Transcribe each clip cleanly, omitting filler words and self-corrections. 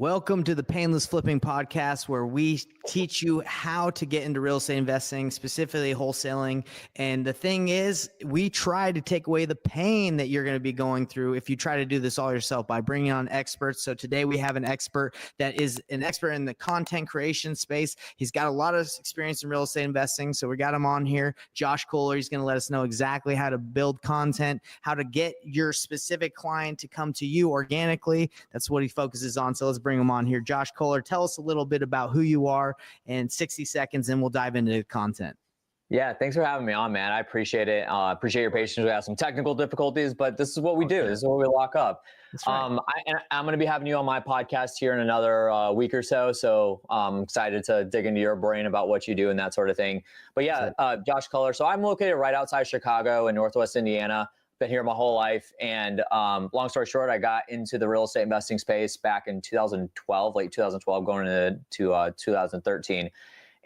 Welcome to the Payneless Flipping Podcast, where we teach you how to get into real estate investing, specifically wholesaling. And the thing is, we try to take away the pain that you're going to be going through if you try to do this all yourself by bringing on experts. So today we have an expert that is an expert in the content creation space. He's got a lot of experience in real estate investing. So we got him on here, Josh Culler. He's going to let us know exactly how to build content, how to get your specific client to come to you organically. That's what he focuses on. So let's bring him on here. Josh Culler, tell us a little bit about who you are in 60 seconds, and we'll dive into the content. Yeah, thanks for having me on, man. I appreciate it. Appreciate your patience. We have some technical difficulties, but this is what we do. This is what we lock up. That's right. I'm going to be having you on my podcast here in another week or so. So I'm excited to dig into your brain about what you do and that sort of thing. But yeah, Josh Culler. So I'm located right outside Chicago in Northwest Indiana. Been here my whole life. And long story short, I got into the real estate investing space back in 2012, late 2012, going into 2013.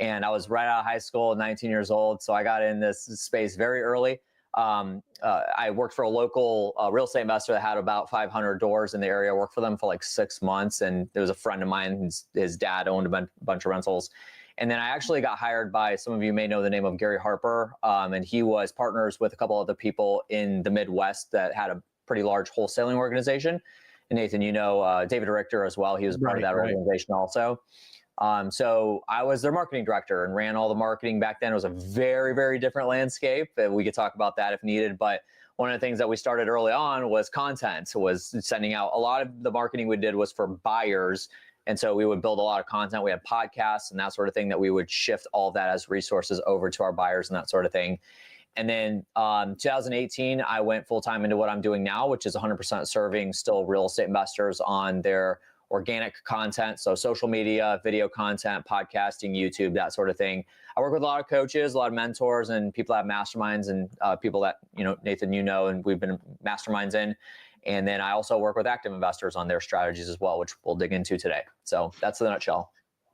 And I was right out of high school, 19 years old. So I got in this space very early. I worked for a local real estate investor that had about 500 doors in the area. I worked for them for like 6 months. And there was a friend of mine, his dad owned a bunch of rentals. And then I actually got hired by, some of you may know the name of Gary Harper. And he was partners with a couple other people in the Midwest that had a pretty large wholesaling organization. And Nathan, you know, David Richter as well. He was part of that organization also. So I was their marketing director and ran all the marketing back then. It was a very, very different landscape. And we could talk about that if needed. But one of the things that we started early on was content, was sending out. A lot of the marketing we did was for buyers. And so we would build a lot of content. We had podcasts and that sort of thing that we would shift all of that as resources over to our buyers and that sort of thing. And then 2018, I went full-time into what I'm doing now, which is 100% serving still real estate investors on their organic content. So social media, video content, podcasting, YouTube, that sort of thing. I work with a lot of coaches, a lot of mentors, and people that have masterminds, and people that, you know, Nathan, you know, and we've been masterminds in. And then I also work with active investors on their strategies as well, which we'll dig into today. So that's the nutshell.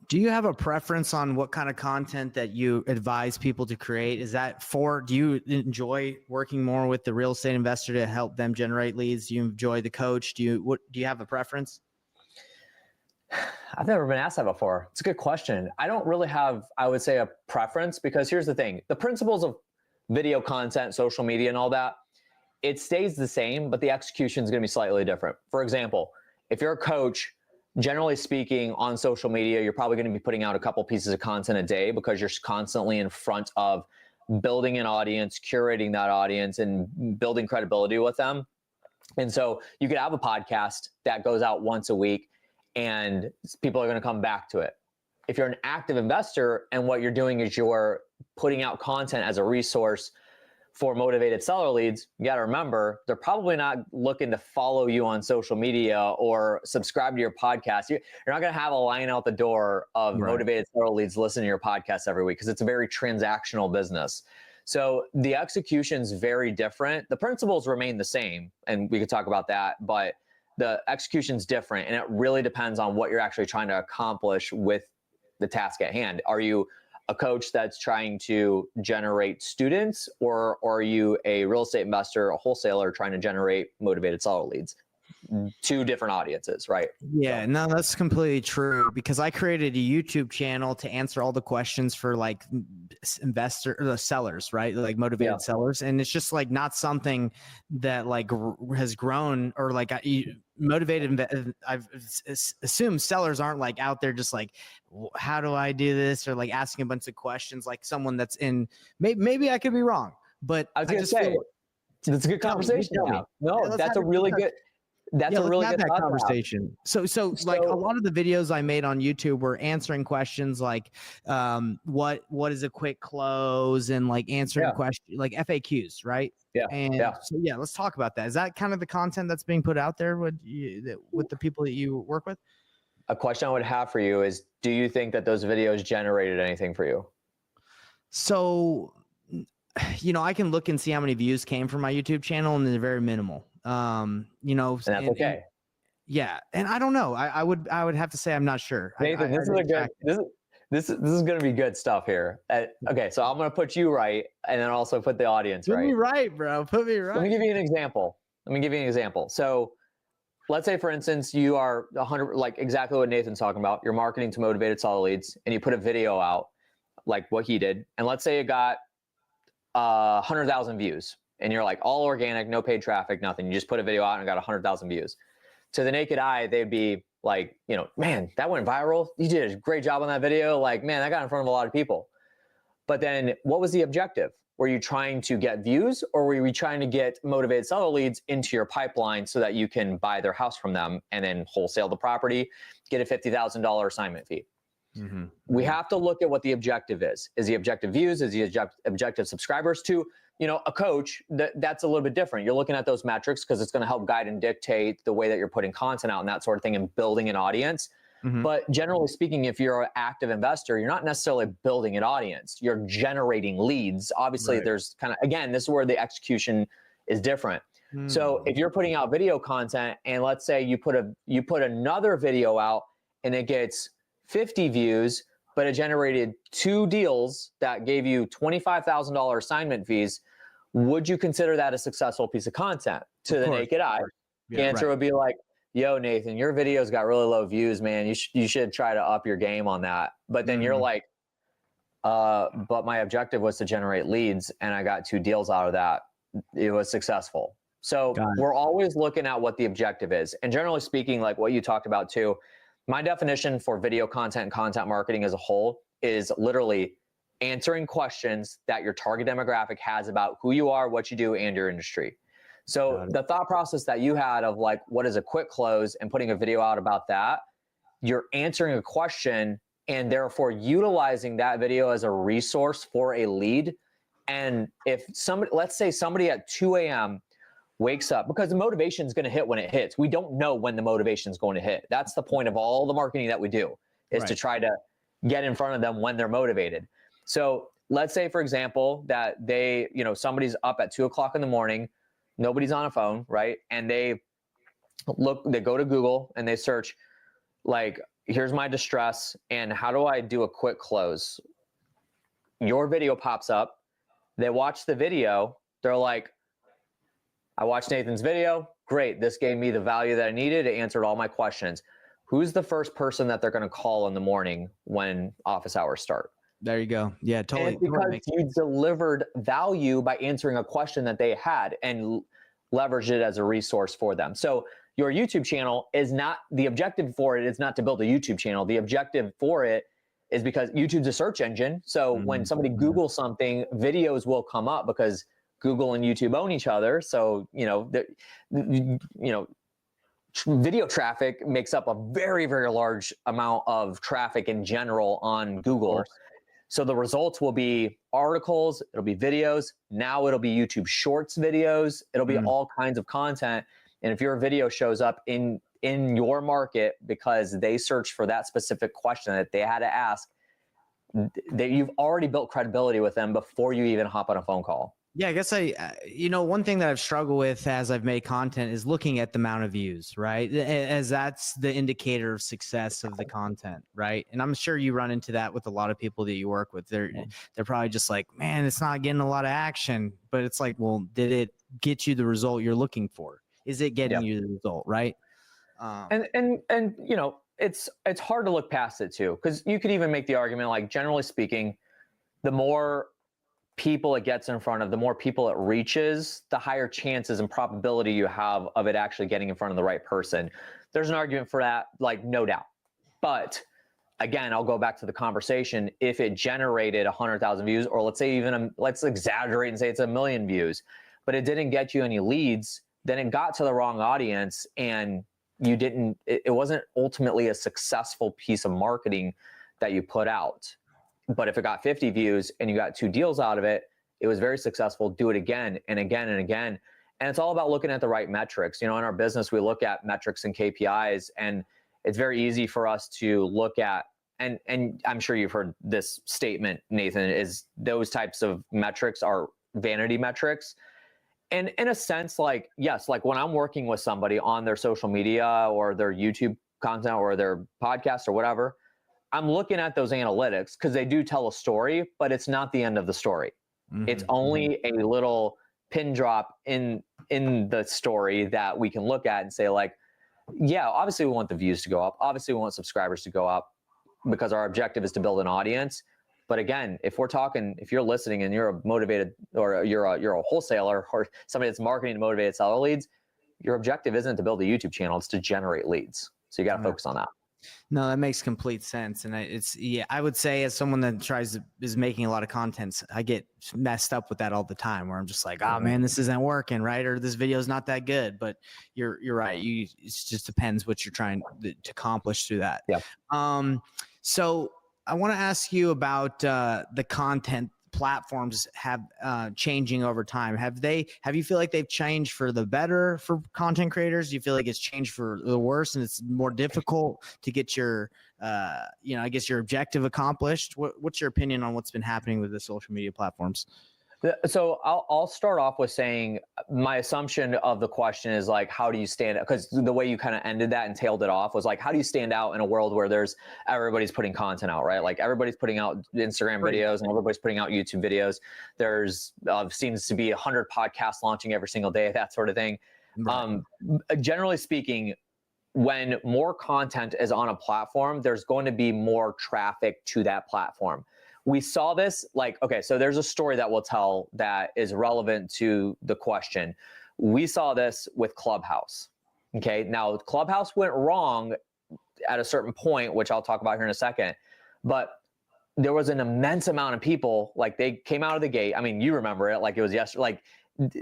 Do you have a preference on what kind of content that you advise people to create? Do you enjoy working more with the real estate investor to help them generate leads? Do you enjoy the coach? Do you have a preference? I've never been asked that before. It's a good question. I don't really have, I would say, a preference, because here's the thing. The principles of video content, social media, and all that, it stays the same, but the execution is going to be slightly different. For example, if you're a coach, generally speaking, on social media, you're probably going to be putting out a couple pieces of content a day, because you're constantly in front of building an audience, curating that audience, and building credibility with them. And so you could have a podcast that goes out once a week, and people are going to come back to it. If you're an active investor and what you're doing is you're putting out content as a resource for motivated seller leads, you got to remember, they're probably not looking to follow you on social media or subscribe to your podcast. You're not going to have a line out the door of motivated seller leads listening to your podcast every week, because it's a very transactional business. So the execution's very different. The principles remain the same, and we could talk about that, but the execution's different, and it really depends on what you're actually trying to accomplish with the task at hand. Are you a coach that's trying to generate students, or are you a real estate investor, a wholesaler trying to generate motivated seller leads? Two different audiences, right? Yeah, no, that's completely true, because I created a YouTube channel to answer all the questions for like sellers, right? Like motivated sellers. And it's just like not something that like has grown, or like motivated. I've assumed sellers aren't like out there just like, how do I do this? Or like asking a bunch of questions, like someone that's in, maybe I could be wrong, but I was going to say, it's a good conversation. No, that's a really good. That's a really good conversation. So like a lot of the videos I made on YouTube were answering questions like, what is a quick close, and like answering questions like FAQs, right? Yeah. So let's talk about that. Is that kind of the content that's being put out there with the people that you work with? A question I would have for you is, do you think that those videos generated anything for you? So, you know, I can look and see how many views came from my YouTube channel, and they're very minimal. You know, and that's okay. And I don't know. I would have to say I'm not sure. Nathan, this is going to be good stuff here. Okay, so I'm going to put you right, and then also put the audience right. Put me right, bro. Put me right. Let me give you an example. So let's say for instance, you are 100, like exactly what Nathan's talking about. You're marketing to motivated solid leads and you put a video out like what he did. And let's say it got 100,000 views and you're like all organic, no paid traffic, nothing. You just put a video out and got 100,000 views. To the naked eye, they'd be like, you know, man, that went viral. You did a great job on that video. Like, man, that got in front of a lot of people. But then what was the objective? Were you trying to get views or were you trying to get motivated seller leads into your pipeline so that you can buy their house from them and then wholesale the property, get a $50,000 assignment fee? Mm-hmm. We have to look at what the objective is. Is the objective views? Is the objective subscribers? To, you know, a coach, that's a little bit different. You're looking at those metrics because it's going to help guide and dictate the way that you're putting content out and that sort of thing and building an audience. Mm-hmm. But generally speaking, if you're an active investor, you're not necessarily building an audience. You're generating leads. Obviously, right. There's kind of, again, this is where the execution is different. Mm-hmm. So if you're putting out video content and let's say you put another video out and it gets 50 views, but it generated 2 deals that gave you $25,000 assignment fees, would you consider that a successful piece of content to the naked eye? The answer would be like, yo, Nathan, your videos got really low views, man. You should try to up your game on that. But then you're like, but my objective was to generate leads and I got 2 deals out of that. It was successful. So we're always looking at what the objective is. And generally speaking, like what you talked about too, my definition for video content and content marketing as a whole is literally answering questions that your target demographic has about who you are, what you do, and your industry. So the thought process that you had of like, what is a quick close and putting a video out about that, you're answering a question and therefore utilizing that video as a resource for a lead. And if somebody, let's say somebody at 2 a.m. wakes up, because the motivation is going to hit when it hits. We don't know when the motivation is going to hit. That's the point of all the marketing that we do, is to try to get in front of them when they're motivated. So let's say, for example, that they, you know, somebody's up at 2 o'clock in the morning, nobody's on a phone, right? And they go to Google and they search like, here's my distress and how do I do a quick close? Your video pops up. They watch the video. They're like, I watched Nathan's video. Great. This gave me the value that I needed. It answered all my questions. Who's the first person that they're going to call in the morning when office hours start? There you go. Yeah, totally. And because you delivered value by answering a question that they had and leveraged it as a resource for them. So your YouTube channel is not, the objective for it is not to build a YouTube channel. The objective for it is because YouTube's a search engine. So when somebody Googles something, videos will come up because Google and YouTube own each other. So, video traffic makes up a very, very large amount of traffic in general on Google. So the results will be articles, it'll be videos. Now it'll be YouTube Shorts videos. It'll be all kinds of content. And if your video shows up in your market because they searched for that specific question that they had to ask, you've already built credibility with them before you even hop on a phone call. Yeah, I guess one thing that I've struggled with as I've made content is looking at the amount of views, right? As that's the indicator of success of the content, right? And I'm sure you run into that with a lot of people that you work with. They're probably just like, man, it's not getting a lot of action, but it's like, well, did it get you the result you're looking for? Is it getting you the result, right? And it's hard to look past it too, because you could even make the argument, like generally speaking, the more people it gets in front of, the more people it reaches, the higher chances and probability you have of it actually getting in front of the right person. There's an argument for that, like no doubt. But again, I'll go back to the conversation. If it generated 100,000 views, or let's say even, let's exaggerate and say it's 1 million views, but it didn't get you any leads, then it got to the wrong audience and it wasn't ultimately a successful piece of marketing that you put out. But if it got 50 views and you got 2 deals out of it, it was very successful. Do it again and again and again. And it's all about looking at the right metrics. In our business, we look at metrics and KPIs, and it's very easy for us to look at, and I'm sure you've heard this statement, Nathan, is those types of metrics are vanity metrics. And in a sense, like, yes, like when I'm working with somebody on their social media or their YouTube content or their podcast or whatever, I'm looking at those analytics because they do tell a story, but it's not the end of the story. It's only a little pin drop in the story that we can look at and say, like, Yeah, obviously we want the views to go up. Obviously we want subscribers to go up because our objective is to build an audience. But again, if you're listening and you're a motivated, or you're a wholesaler or somebody that's marketing to motivated seller leads, your objective isn't to build a YouTube channel, it's to generate leads. So you got to focus on that. No, that makes complete sense. And I would say as someone that is making a lot of content, I get messed up with that all the time where I'm just like, oh man, this isn't working, right? Or this video is not that good, but you're right. It just depends what you're trying to accomplish through that. Yeah. So I want to ask you about the content platforms have changing over time. Have you feel like they've changed for the better for content creators? Do you feel like it's changed for the worse and it's more difficult to get your I guess your objective accomplished? What's your opinion on what's been happening with the social media platforms? So I'll start off with saying my assumption of the question is like, how do you stand out? Because the way you kind of ended that and tailed it off was like, how do you stand out in a world where everybody's putting content out, right? Like everybody's putting out Instagram videos and everybody's putting out YouTube videos. There's seems to be 100 podcasts launching every single day, that sort of thing. Right. Generally speaking, when more content is on a platform, there's going to be more traffic to that platform. We saw this so there's a story that we'll tell that is relevant to the question. We saw this with Clubhouse. Okay. Now Clubhouse went wrong at a certain point, which I'll talk about here in a second, but there was an immense amount of people, like they came out of the gate. I mean, you remember it like it was yesterday, like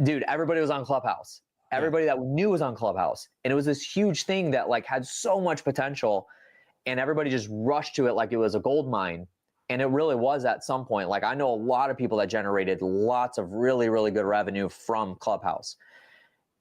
dude, everybody was on Clubhouse. Everybody that knew was on Clubhouse. And it was this huge thing that like had so much potential and everybody just rushed to it like it was a gold mine. And it really was at some point. Like I know a lot of people that generated lots of really, really good revenue from Clubhouse.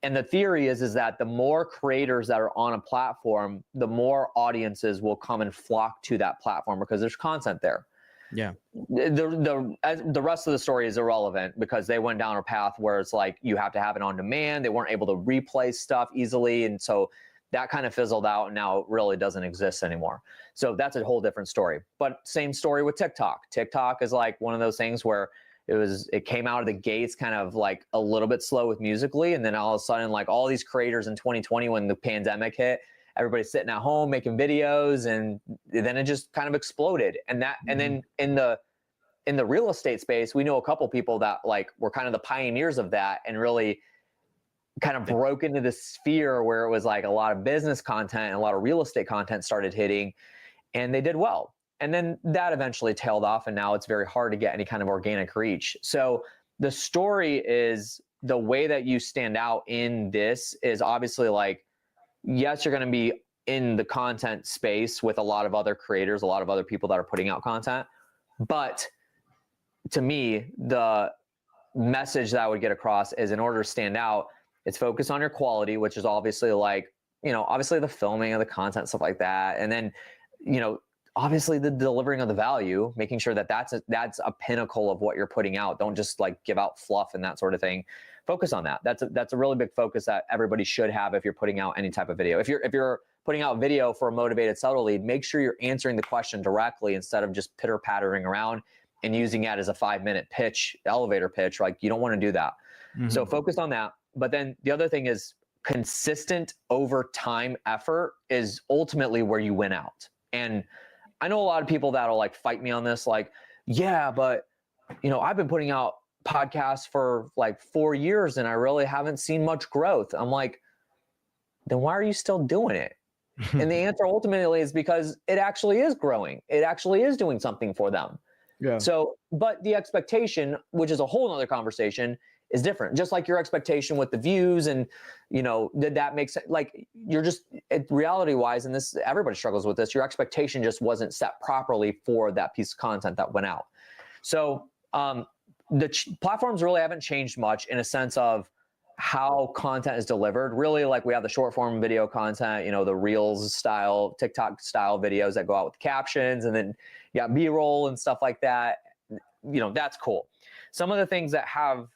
And the theory is that the more creators that are on a platform, the more audiences will come and flock to that platform because there's content there. Yeah. The rest of the story is irrelevant because they went down a path where it's like you have to have it on demand. They weren't able to replay stuff easily. And so that kind of fizzled out and now it really doesn't exist anymore. So that's a whole different story. But same story with TikTok. TikTok is like one of those things where it came out of the gates kind of like a little bit slow with Musical.ly. And then all of a sudden, like all these creators in 2020, when the pandemic hit, everybody's sitting at home making videos and then it just kind of exploded. And then in the real estate space, we know a couple people that like were kind of the pioneers of that and really kind of broke into the sphere where it was like a lot of business content and a lot of real estate content started hitting and they did well. And then that eventually tailed off and now it's very hard to get any kind of organic reach. So the story is the way that you stand out in this is obviously like, yes, you're going to be in the content space with a lot of other creators, a lot of other people that are putting out content. But to me, the message that I would get across is in order to stand out, it's focus on your quality, which is obviously like, obviously the filming of the content, stuff like that. And then, obviously the delivering of the value, making sure that that's a pinnacle of what you're putting out. Don't just like give out fluff and that sort of thing. Focus on that. That's a really big focus that everybody should have if you're putting out any type of video. If you're putting out video for a motivated seller lead, make sure you're answering the question directly instead of just pitter pattering around and using that as a 5-minute pitch, elevator pitch. Like you don't want to do that. Mm-hmm. So focus on that. But then the other thing is consistent over time effort is ultimately where you win out. And I know a lot of people that'll like fight me on this, like, yeah, but I've been putting out podcasts for like 4 years and I really haven't seen much growth. I'm like, then why are you still doing it? And the answer ultimately is because it actually is growing. It actually is doing something for them. Yeah. So, but the expectation, which is a whole nother conversation, is different. Just like your expectation with the views and, did that make sense? Like you're just reality wise, and this, everybody struggles with this. Your expectation just wasn't set properly for that piece of content that went out. So the platforms really haven't changed much in a sense of how content is delivered. Really, like we have the short form video content, the Reels style, TikTok style videos that go out with captions, and then you got B-roll and stuff like that. That's cool. Some of the things that have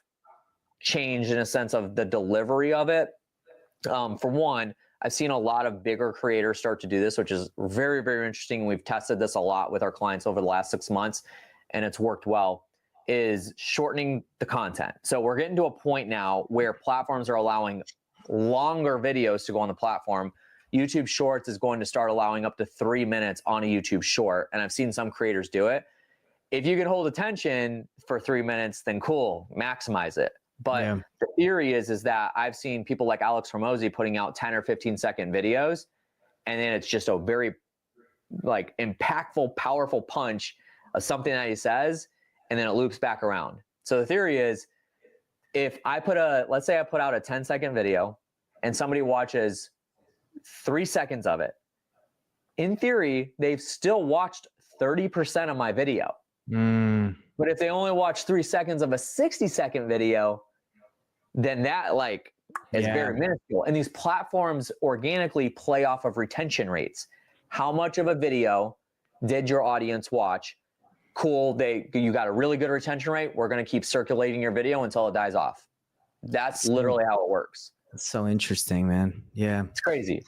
changed in a sense of the delivery of it. For one, I've seen a lot of bigger creators start to do this, which is very, very interesting. We've tested this a lot with our clients over the last 6 months, and it's worked well, is shortening the content. So we're getting to a point now where platforms are allowing longer videos to go on the platform. YouTube Shorts is going to start allowing up to 3 minutes on a YouTube Short. And I've seen some creators do it. If you can hold attention for 3 minutes, then cool, maximize it. But the theory is that I've seen people like Alex Hormozi putting out 10 or 15-second videos, and then it's just a very like impactful, powerful punch of something that he says, and then it loops back around. So the theory is, if I let's say I put out a 10-second video and somebody watches 3 seconds of it, in theory, they've still watched 30% of my video. But if they only watch 3 seconds of a 60-second video, then that like is very minuscule. And these platforms organically play off of retention rates. How much of a video did your audience watch? Cool, you got a really good retention rate. We're going to keep circulating your video until it dies off. That's literally how it works. That's so interesting, man. Yeah, it's crazy.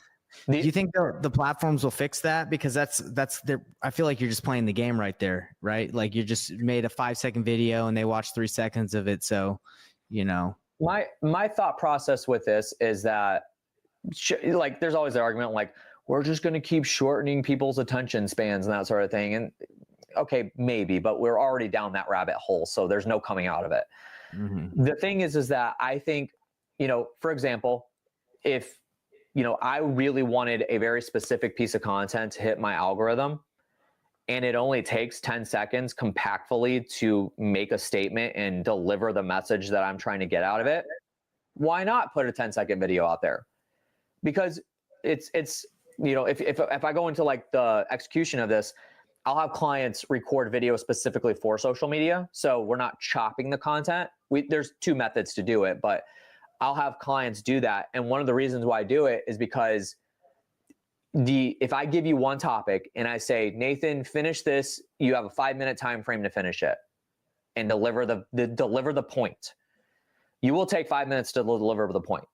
Do you think the platforms will fix that? Because that's I feel like you're just playing the game right there, right? Like you just made a 5-second video and they watched 3 seconds of it. So, you know, my thought process with this is that like, there's always the argument like, we're just going to keep shortening people's attention spans and that sort of thing. And okay, maybe, but we're already down that rabbit hole. So there's no coming out of it. The thing is that I think, you know, for example, if, you know, I really wanted a very specific piece of content to hit my algorithm, and it only takes 10 seconds compactfully to make a statement and deliver the message that I'm trying to get out of it, why not put a 10-second video out there? Because it's you know, if I go into like the execution of this, I'll have clients record video specifically for social media. So we're not chopping the content. There's 2 methods to do it, but I'll have clients do that. And one of the reasons why I do it is because if I give you one topic and I say, Nathan, finish this, you have a 5-minute time frame to finish it and deliver the point. You will take 5 minutes to deliver the point.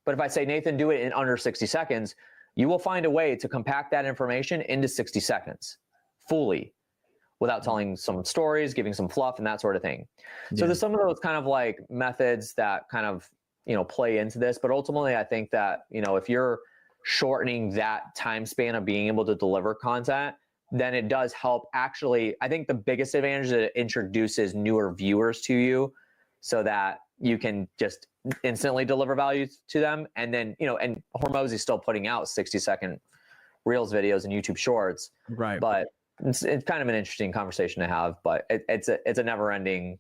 But if I say, Nathan, do it in under 60 seconds, you will find a way to compact that information into 60 seconds fully, without telling some stories, giving some fluff and that sort of thing. So there's some of those kind of like methods that kind of, you know, play into this. But ultimately, I think that, you know, if you're shortening that time span of being able to deliver content, then it does help. Actually, I think the biggest advantage is that it introduces newer viewers to you so that you can just instantly deliver value to them. And then, you know, and Hormozi's still putting out 60-second Reels videos and YouTube Shorts. Right. But it's kind of an interesting conversation to have, but it's a never ending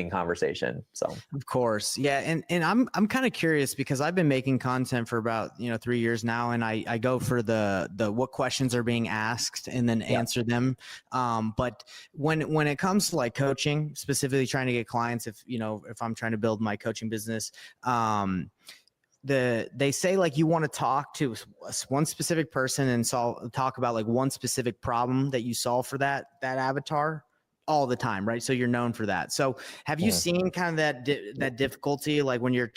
conversation. So of course. Yeah. And I'm kind of curious because I've been making content for about, 3 years now. And I go for the what questions are being asked and then answer them. But when it comes to like coaching, specifically trying to get clients, if I'm trying to build my coaching business, they say like you want to talk to one specific person and talk about like one specific problem that you solve for that avatar all the time, right? So you're known for that. So have you seen kind of that difficulty, like when you're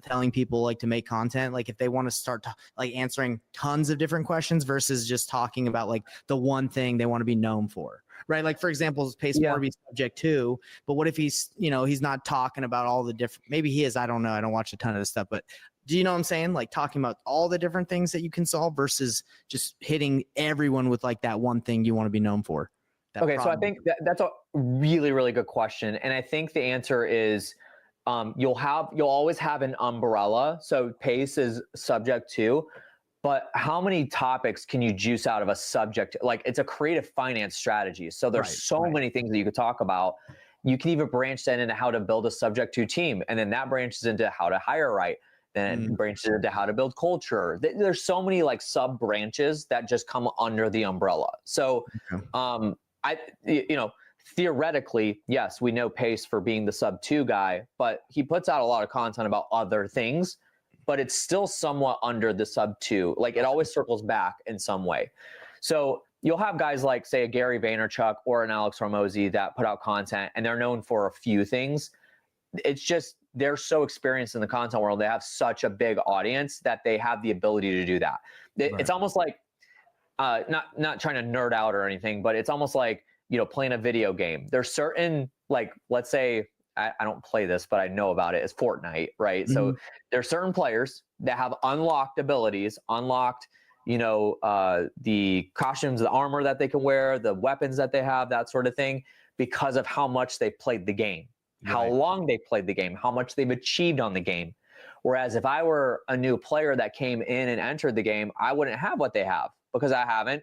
telling people like to make content, like if they want to start like answering tons of different questions versus just talking about like the one thing they want to be known for, right? Like for example, Pace Morby's subject too, but what if he's not talking about all the different, maybe he is, I don't know. I don't watch a ton of this stuff, but do you know what I'm saying? Like talking about all the different things that you can solve versus just hitting everyone with like that one thing you want to be known for. Okay, so I think that's a really, really good question. And I think the answer is you'll always have an umbrella. So Pace is subject to, but how many topics can you juice out of a subject? Like it's a creative finance strategy. So there's many things that you could talk about. You can even branch that into how to build a subject to team. And then that branches into how to hire right. Then it branches into how to build culture. There's so many like sub branches that just come under the umbrella. So theoretically, yes, we know Pace for being the sub 2 guy, but he puts out a lot of content about other things, but it's still somewhat under the sub 2. Like it always circles back in some way. So you'll have guys like say a Gary Vaynerchuk or an Alex Hormozi that put out content and they're known for a few things. It's just, they're so experienced in the content world. They have such a big audience that they have the ability to do that. It's almost like, not trying to nerd out or anything, but it's almost like, playing a video game. There's certain, like, let's say I don't play this, but I know about it, is Fortnite, right? Mhm. So there's certain players that have unlocked abilities, unlocked, the costumes, the armor that they can wear, the weapons that they have, that sort of thing, because of how much they played the game, how Right. long they played the game, how much they've achieved on the game. Whereas if I were a new player that came in and entered the game, I wouldn't have what they have because I haven't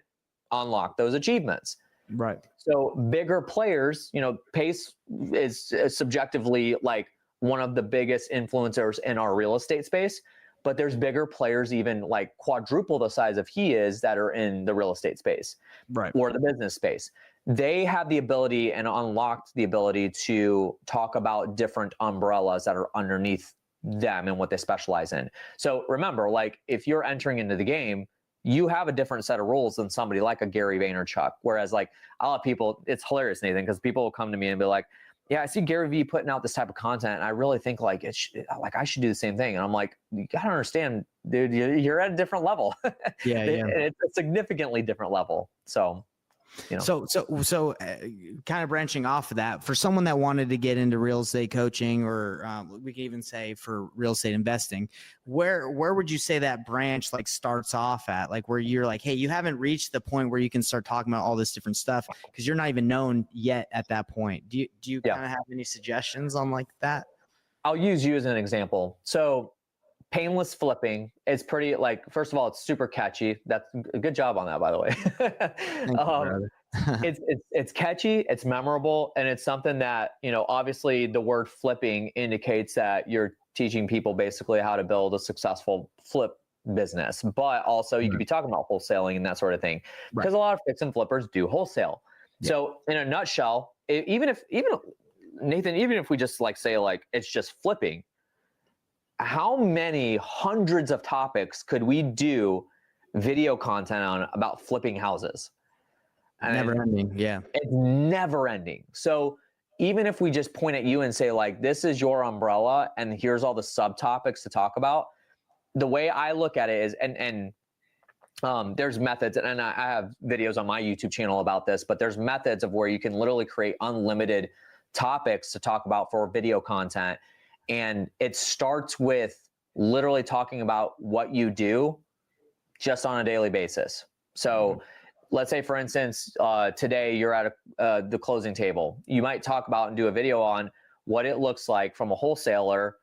unlocked those achievements. Right. So bigger players, Pace is subjectively like one of the biggest influencers in our real estate space, but there's bigger players even like quadruple the size of he is that are in the real estate space, Right. or the business space. They have the ability and unlocked the ability to talk about different umbrellas that are underneath them and what they specialize in. So remember, like if you're entering into the game, you have a different set of rules than somebody like a Gary Vaynerchuk. Whereas like a lot of people, it's hilarious, Nathan, because people will come to me and be like, yeah, I see Gary Vee putting out this type of content, and I really think like I should do the same thing. And I'm like, you gotta understand, dude, you're at a different level. Yeah. Yeah. It's a significantly different level. So, So kind of branching off of that, for someone that wanted to get into real estate coaching, or we can even say for real estate investing, where would you say that branch like starts off at? Like where you're like, hey, you haven't reached the point where you can start talking about all this different stuff because you're not even known yet at that point. Do you kind of have any suggestions on like that? I'll use you as an example. So Payneless flipping is pretty, like, first of all, it's super catchy. That's a good job on that, by the way. It's catchy, it's memorable, and it's something that, obviously the word flipping indicates that you're teaching people basically how to build a successful flip business, but also you could be talking about wholesaling and that sort of thing, because a lot of fix and flippers do wholesale. So in a nutshell, even Nathan, even if we just like say like it's just flipping, how many hundreds of topics could we do video content on about flipping houses? Never ending. Yeah. It's never ending. So even if we just point at you and say like, this is your umbrella and here's all the subtopics to talk about, the way I look at it is, and there's methods, and I have videos on my YouTube channel about this, but there's methods of where you can literally create unlimited topics to talk about for video content. And it starts with literally talking about what you do just on a daily basis. So let's say, for instance, today you're at the closing table. You might talk about and do a video on what it looks like from a wholesaler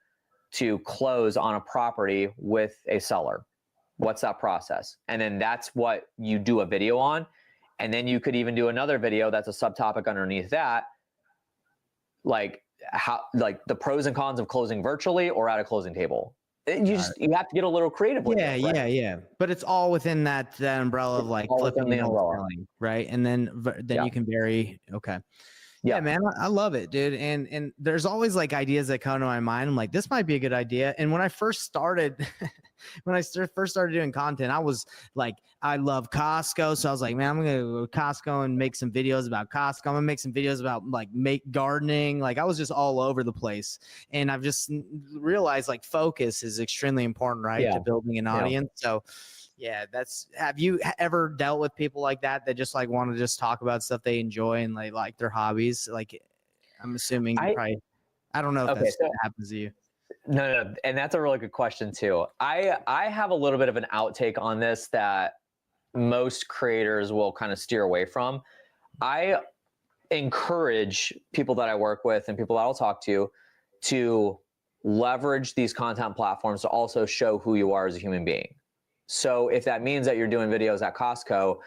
to close on a property with a seller. What's that process? And then that's what you do a video on. And then you could even do another video that's a subtopic underneath that, like the pros and cons of closing virtually or at a closing table. You have to get a little creative with it, right? Yeah. But it's all within that umbrella of like flipping and wholesaling, right? And then you can vary. Okay. Yeah, man, I love it, dude. And there's always like ideas that come to my mind. I'm like, this might be a good idea. And when I first started, first started doing content, I was like, I love Costco. So I was like, man, I'm going to go to Costco and make some videos about Costco. I'm going to make some videos about like gardening. Like I was just all over the place. And I've just realized like focus is extremely important, right? To building an audience. So yeah, have you ever dealt with people like that just like want to just talk about stuff they enjoy and like their hobbies? Like I'm assuming I don't know if that happens to you. No, and that's a really good question too. I have a little bit of an outtake on this that most creators will kind of steer away from. I encourage people that I work with and people that I'll talk to leverage these content platforms to also show who you are as a human being. So if that means that you're doing videos at Costco,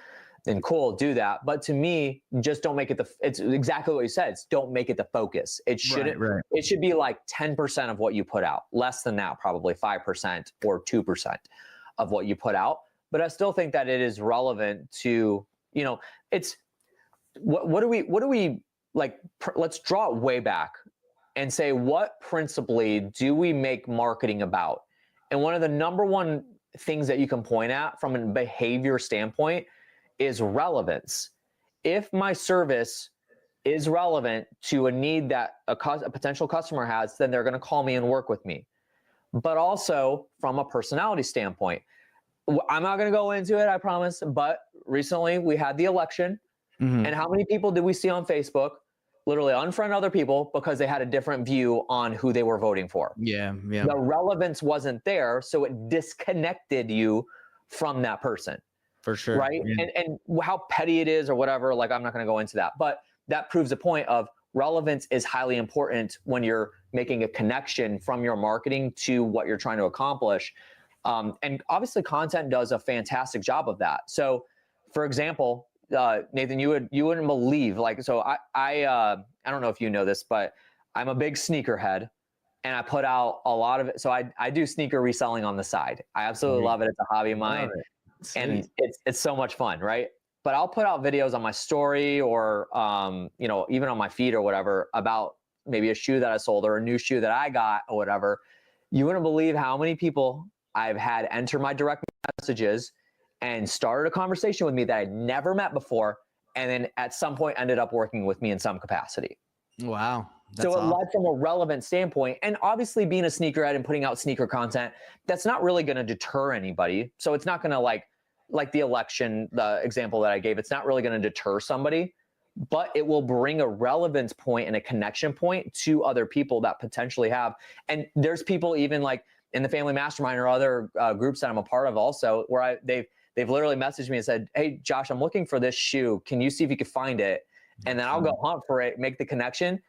then cool, do that. But to me, just don't make it it's exactly what you said. Don't make it the focus. It shouldn't, it should be like 10% of what you put out, less than that, probably 5% or 2% of what you put out. But I still think that it is relevant to, it's what do we like, let's draw it way back and say, what principally do we make marketing about? And one of the number one things that you can point at from a behavior standpoint is relevance. If my service is relevant to a need that a potential customer has, then they're going to call me and work with me. But also from a personality standpoint, I'm not going to go into it, I promise, but recently we had the election, and how many people did we see on Facebook literally unfriend other people because they had a different view on who they were voting for. Yeah. Yeah. The relevance wasn't there, so it disconnected you from that person. For sure. Right. Yeah. And how petty it is or whatever, like, I'm not going to go into that, but that proves the point of relevance is highly important when you're making a connection from your marketing to what you're trying to accomplish. And obviously content does a fantastic job of that. So for example, Nathan, you wouldn't believe, like, so I don't know if you know this, but I'm a big sneakerhead and I put out a lot of it. So I do sneaker reselling on the side. I absolutely love it. It's a hobby of mine. And it's so much fun, right? But I'll put out videos on my story or, even on my feed or whatever about maybe a shoe that I sold or a new shoe that I got or whatever. You wouldn't believe how many people I've had enter my direct messages and started a conversation with me that I'd never met before. And then at some point ended up working with me in some capacity. Wow. So it led from a relevant standpoint. And obviously being a sneakerhead and putting out sneaker content, that's not really going to deter anybody. So it's not going to like the election, the example that I gave, it's not really going to deter somebody, but it will bring a relevance point and a connection point to other people that potentially have. And there's people even like in the family mastermind or other groups that I'm a part of also, where they've literally messaged me and said, "Hey, Josh, I'm looking for this shoe. Can you see if you could find it?" And then I'll go hunt for it, make the connection.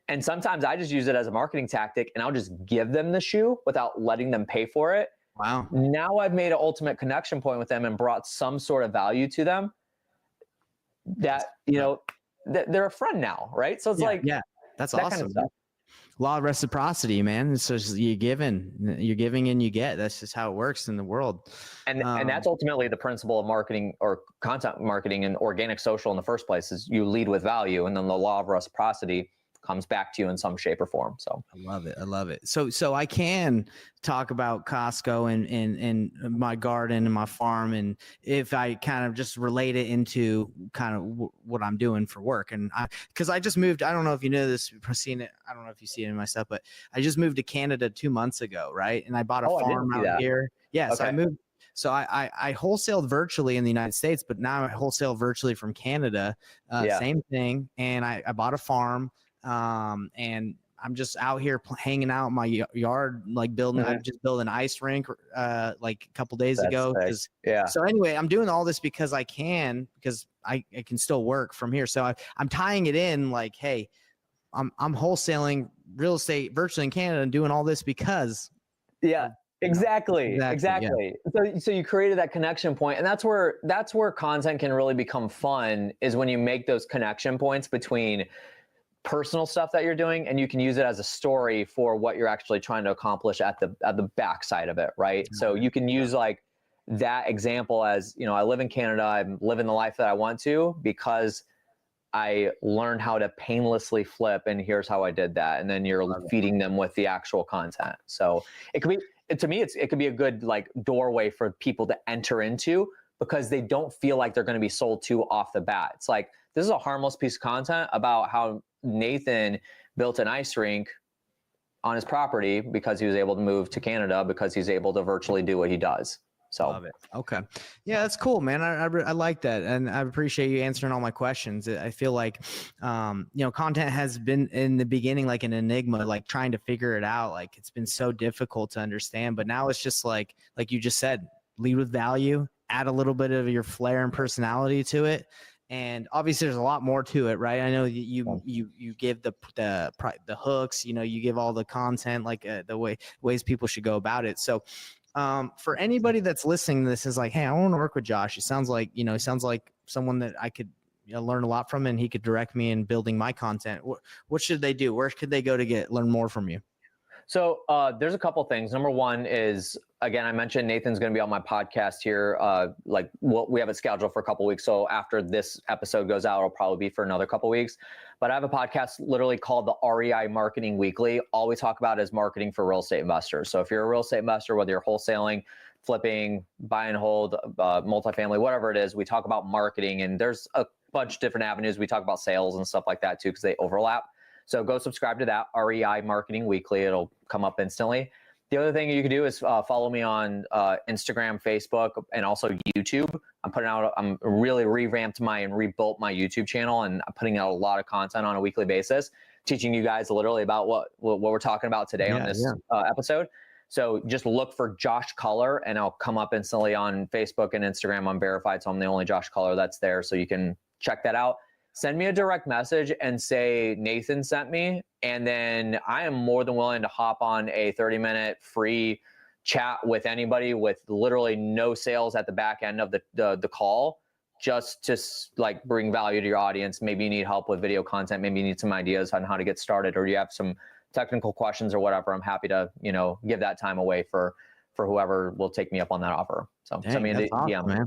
And sometimes I just use it as a marketing tactic and I'll just give them the shoe without letting them pay for it. Wow. Now I've made an ultimate connection point with them and brought some sort of value to them that, they're a friend now, right? So it's that's that awesome. kind of stuff. Law of reciprocity, man. It's just you're giving and you get. That's just how it works in the world. And that's ultimately the principle of marketing or content marketing and organic social in the first place is you lead with value, and then the law of reciprocity comes back to you in some shape or form. So I love it. So I can talk about Costco and my garden and my farm, and if I kind of just relate it into kind of what I'm doing for work. And because I just moved, I don't know if you know this, I've seen it. I don't know if you see it in my stuff, but I just moved to Canada 2 months ago. Right. And I bought a farm out here. Yeah. Okay. So I moved. So I wholesaled virtually in the United States, but now I wholesale virtually from Canada. Same thing. And I bought a farm. And I'm just out here Mm-hmm. hanging out in my yard, like building. I just built an ice rink like a couple days ago. So anyway, I'm doing all this because I can, because I can still work from here. So I'm tying it in like, hey, I'm wholesaling real estate virtually in Canada and doing all this because. Exactly. Yeah. So you created that connection point, and that's where content can really become fun, is when you make those connection points between personal stuff that you're doing, and you can use it as a story for what you're actually trying to accomplish at the backside of it, right? So you can use like that example as, I live in Canada, I'm living the life that I want to because I learned how to painlessly flip, and here's how I did that. And then you're feeding them with the actual content. So it could be, to me, it could be a good like doorway for people to enter into, because they don't feel like they're going to be sold to off the bat. It's like, this is a harmless piece of content about how Nathan built an ice rink on his property because he was able to move to Canada, because he's able to virtually do what he does. So love it. Okay. Yeah, that's cool, man. I like that. And I appreciate you answering all my questions. I feel like, content has been in the beginning, like an enigma, like trying to figure it out. Like it's been so difficult to understand, but now it's just like you just said, lead with value, add a little bit of your flair and personality to it. And obviously there's a lot more to it, right? I know you give the hooks, you give all the content, like the ways people should go about it. So, for anybody that's listening to this is like, hey, I want to work with Josh. It sounds like, sounds like someone that I could learn a lot from, and he could direct me in building my content. What should they do? Where could they go to learn more from you? So there's a couple things. Number one is, again, I mentioned Nathan's going to be on my podcast here. We have it scheduled for a couple weeks. So after this episode goes out, it'll probably be for another couple weeks. But I have a podcast literally called the REI Marketing Weekly. All we talk about is marketing for real estate investors. So if you're a real estate investor, whether you're wholesaling, flipping, buy and hold, multifamily, whatever it is, we talk about marketing. And there's a bunch of different avenues. We talk about sales and stuff like that too, because they overlap. So go subscribe to that, REI Marketing Weekly. It'll come up instantly. The other thing you can do is follow me on Instagram, Facebook, and also YouTube. I'm really revamped and rebuilt my YouTube channel, and I'm putting out a lot of content on a weekly basis, teaching you guys literally about what we're talking about today on this episode. So just look for Josh Culler, and I'll come up instantly on Facebook and Instagram. I'm verified, so I'm the only Josh Culler that's there. So you can check that out. Send me a direct message and say Nathan sent me, and then I am more than willing to hop on a 30-minute free chat with anybody with literally no sales at the back end of the call, just to like bring value to your audience. Maybe you need help with video content. Maybe you need some ideas on how to get started, or you have some technical questions or whatever. I'm happy to, give that time away for whoever will take me up on that offer. So send me a DM. Man.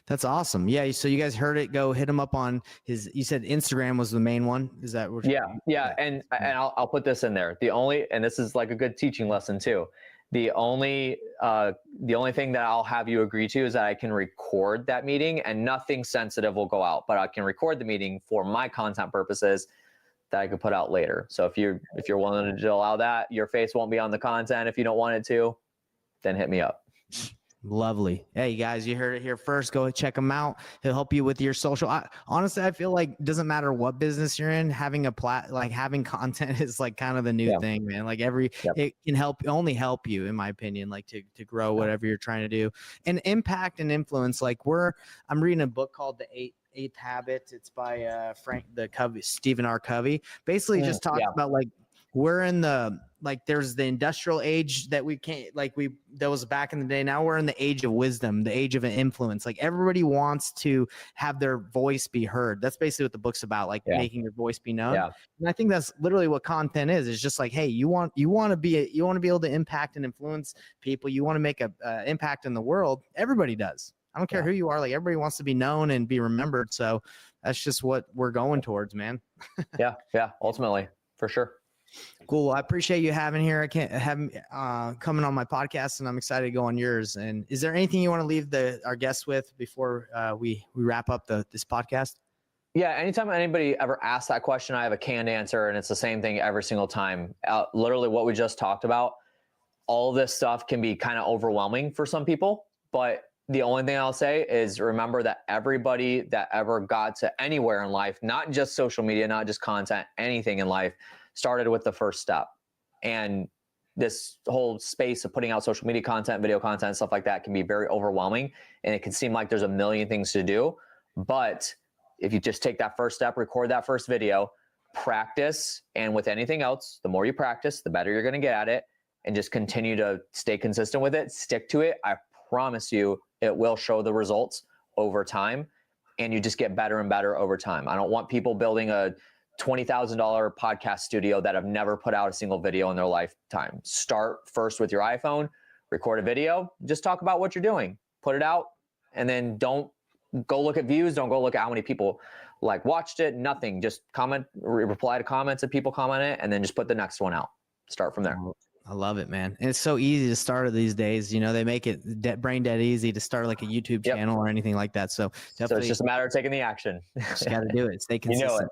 That's awesome. Yeah. So you guys heard it. Go hit him up on you said Instagram was the main one. Is that what Yeah. And I'll put this in there. And this is like a good teaching lesson too. The only thing that I'll have you agree to is that I can record that meeting, and nothing sensitive will go out, but I can record the meeting for my content purposes that I could put out later. So if you're willing to allow that, your face won't be on the content. If you don't want it to, then hit me up. Lovely. Hey guys, you heard it here first. Go check him out. He'll help you with your social. Honestly, I feel like it doesn't matter what business you're in, having having content is like kind of the new thing, man. Like it can only help you, in my opinion, like to grow whatever you're trying to do, and impact and influence. Like I'm reading a book called The Eighth Habit. It's by Stephen R. Covey. Basically just talks about like we're in there's the industrial age that that was back in the day. Now we're in the age of wisdom, the age of influence. Like everybody wants to have their voice be heard. That's basically what the book's about, like making your voice be known. Yeah. And I think that's literally what content is. It's just like, hey, you want to be able to impact and influence people. You want to make a impact in the world. Everybody does. I don't care who you are. Like everybody wants to be known and be remembered. So that's just what we're going towards, man. Yeah. Ultimately, for sure. Cool. Well, I appreciate you having here. I can't have coming on my podcast, and I'm excited to go on yours. And is there anything you want to leave our guests with before we wrap up this podcast? Yeah. Anytime anybody ever asks that question, I have a canned answer, and it's the same thing every single time. Literally what we just talked about, all this stuff can be kind of overwhelming for some people, but the only thing I'll say is remember that everybody that ever got to anywhere in life, not just social media, not just content, anything in life, started with the first step. And this whole space of putting out social media content, video content, stuff like that can be very overwhelming, and it can seem like there's a million things to do. But if you just take that first step, record that first video, practice, and with anything else, the more you practice, the better you're going to get at it, and just continue to stay consistent with it, stick to it. I promise you it will show the results over time, and you just get better and better over time. I don't want people building a $20,000 podcast studio that have never put out a single video in their lifetime. Start first with your iPhone, record a video, just talk about what you're doing, put it out, and then don't go look at views. Don't go look at how many people watched it, nothing. Just comment, reply to comments if people comment it, and then just put the next one out. Start from there. I love it, man. And it's so easy to start these days. They make it brain dead easy to start like a YouTube channel or anything like that. So definitely, it's just a matter of taking the action. Just got to do it. Stay consistent. You know it.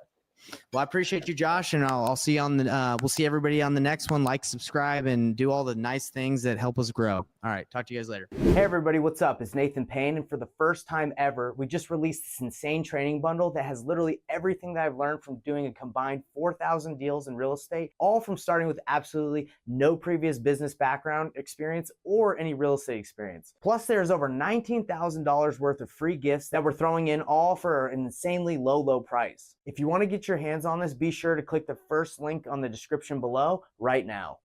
Well, I appreciate you, Josh, and I'll see you we'll see everybody on the next one. Like, subscribe, and do all the nice things that help us grow. All right. Talk to you guys later. Hey, everybody. What's up? It's Nathan Payne. And for the first time ever, we just released this insane training bundle that has literally everything that I've learned from doing a combined 4,000 deals in real estate, all from starting with absolutely no previous business background experience or any real estate experience. Plus, there's over $19,000 worth of free gifts that we're throwing in, all for an insanely low price. If you want to get your hands on this, be sure to click the first link on the description below right now.